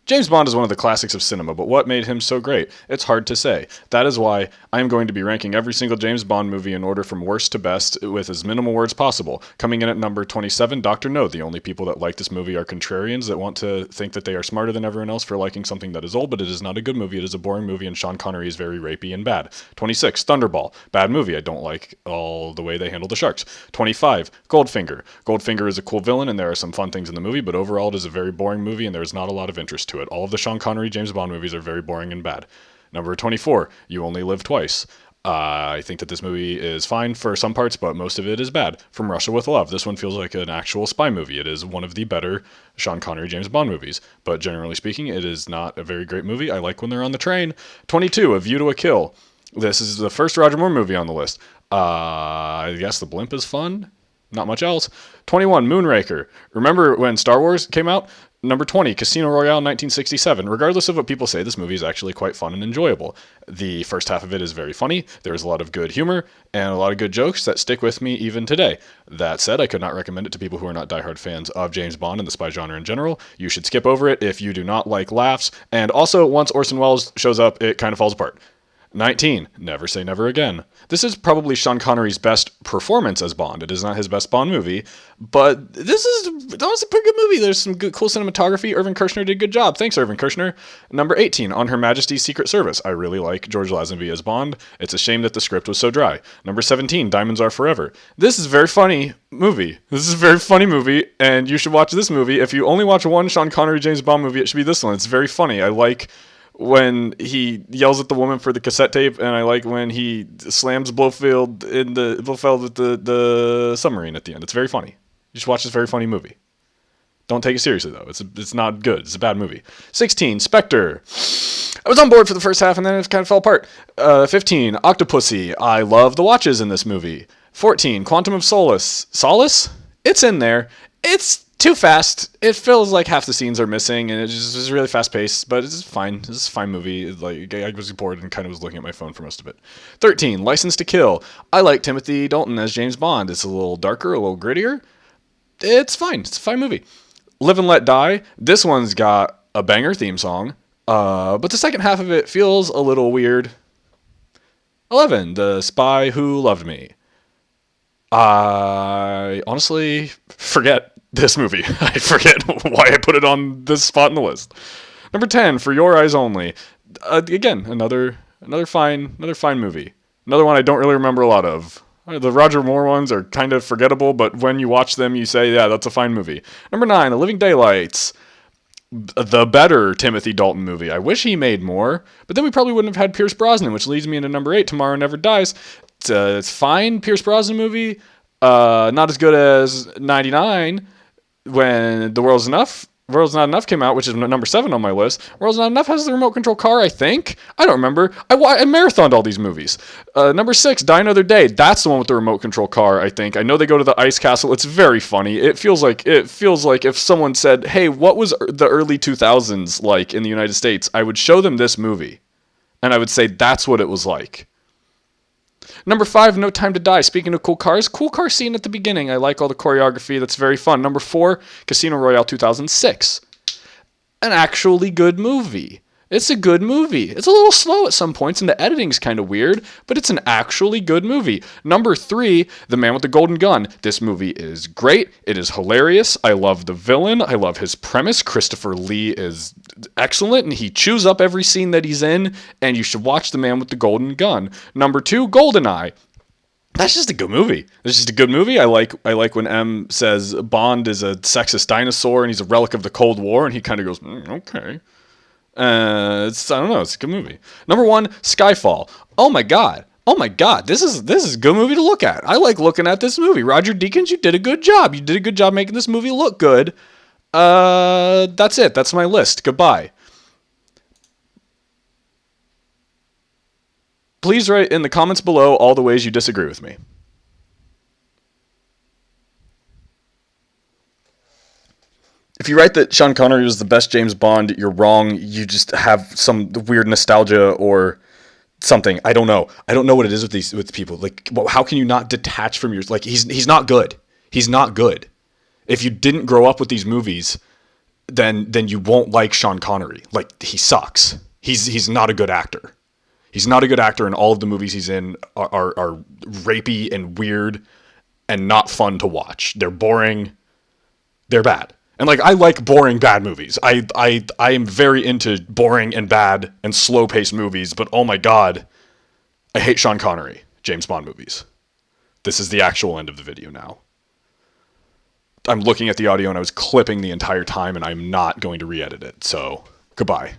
James Bond is one of the classics of cinema, but what made him so great? It's hard to say. That is why I am going to be ranking every single James Bond movie in order from worst to best with as minimal words possible. Coming in at number 27, Dr. No. The only people that like this movie are contrarians that want to think that they are smarter than everyone else for liking something that is old, but it is not a good movie. It is a boring movie, and Sean Connery is very rapey and bad. 26, Thunderball. Bad movie. I don't like all the way they handle the sharks. 25, Goldfinger. Goldfinger is a cool villain, and there are some fun things in the movie, but overall it is a very boring movie, and there is not a lot of interest to it. All of the Sean Connery James Bond movies are very boring and bad. Number 24, You Only Live Twice. I think that this movie is fine for some parts, but most of it is bad. From Russia with Love. This one feels like an actual spy movie. It is one of the better Sean Connery James Bond movies, but generally speaking, it is not a very great movie. I like when they're on the train. 22, A View to a Kill. This is the first Roger Moore movie on the list. I guess The Blimp is fun. Not much else. 21, Moonraker. Remember when Star Wars came out? Number 20, Casino Royale 1967. Regardless of what people say, this movie is actually quite fun and enjoyable. The first half of it is very funny. There is a lot of good humor and a lot of good jokes that stick with me even today. That said, I could not recommend it to people who are not diehard fans of James Bond and the spy genre in general. You should skip over it if you do not like laughs. And also, once Orson Welles shows up, it kind of falls apart. 19, Never Say Never Again. This is probably Sean Connery's best performance as Bond. It is not his best Bond movie, but that was a pretty good movie. There's some good, cool cinematography. Irvin Kershner did a good job. Thanks, Irvin Kershner. Number 18, On Her Majesty's Secret Service. I really like George Lazenby as Bond. It's a shame that the script was so dry. Number 17, Diamonds Are Forever. This is a very funny movie. This is a very funny movie, and you should watch this movie. If you only watch one Sean Connery James Bond movie, it should be this one. It's very funny. I like when he yells at the woman for the cassette tape, and I like when he slams Blofeld with the submarine at the end. It's very funny. You should watch this very funny movie. Don't take it seriously, though. It's not good. It's a bad movie. 16, Spectre. I was on board for the first half, and then it kind of fell apart. 15, Octopussy. I love the watches in this movie. 14, Quantum of Solace. Solace? It's in there. It's too fast. It feels like half the scenes are missing, and it's really fast paced, but it's fine. It's a fine movie. Like, I was bored and kind of was looking at my phone for most of it. 13, License to Kill. I like Timothy Dalton as James Bond. It's a little darker, a little grittier. It's fine. It's a fine movie. Live and Let Die. This one's got a banger theme song, but the second half of it feels a little weird. 11, The Spy Who Loved Me. I honestly forget this movie. I forget why I put it on this spot in the list. Number 10, For Your Eyes Only. Again, another fine movie. Another one I don't really remember a lot of. The Roger Moore ones are kind of forgettable, but when you watch them, you say, yeah, that's a fine movie. Number 9, The Living Daylights. The better Timothy Dalton movie. I wish he made more, but then we probably wouldn't have had Pierce Brosnan, which leads me into number 8, Tomorrow Never Dies. It's fine Pierce Brosnan movie. Not as good as 99 when The World's Not Enough came out, which is number 7 on my list. World's Not Enough has the remote control car, I think. I don't remember. I marathoned all these movies. Number 6, Die Another Day. That's the one with the remote control car, I think. I know they go to the ice castle. It's very funny. It feels like if someone said, hey, what was the early 2000s like in the United States? I would show them this movie, and I would say that's what it was like. Number 5, No Time to Die. Speaking of cool cars, cool car scene at the beginning. I like all the choreography. That's very fun. Number 4, Casino Royale 2006. An actually good movie. It's a good movie. It's a little slow at some points, and the editing's kind of weird, but it's an actually good movie. Number 3, The Man with the Golden Gun. This movie is great. It is hilarious. I love the villain. I love his premise. Christopher Lee is excellent, and he chews up every scene that he's in, and you should watch The Man with the Golden Gun. Number 2, Goldeneye. That's just a good movie. It's just a good movie. I like when M says Bond is a sexist dinosaur, and he's a relic of the Cold War, and he kind of goes, okay. I don't know. It's a good movie. Number 1, Skyfall. Oh my god. This is a good movie to look at. I like looking at this movie. Roger Deakins, you did a good job. You did a good job making this movie look good. That's it. That's my list. Goodbye. Please write in the comments below all the ways you disagree with me. If you write that Sean Connery was the best James Bond, you're wrong. You just have some weird nostalgia or something. I don't know. I don't know what it is with people. Like, how can you not detach from your... Like, he's not good. He's not good. If you didn't grow up with these movies, then you won't like Sean Connery. Like, he sucks. He's not a good actor. He's not a good actor, and all of the movies he's in are rapey and weird and not fun to watch. They're boring. They're bad. And like, I like boring, bad movies. I am very into boring and bad and slow-paced movies, but oh my god, I hate Sean Connery, James Bond movies. This is the actual end of the video now. I'm looking at the audio and I was clipping the entire time, and I'm not going to re-edit it, so goodbye.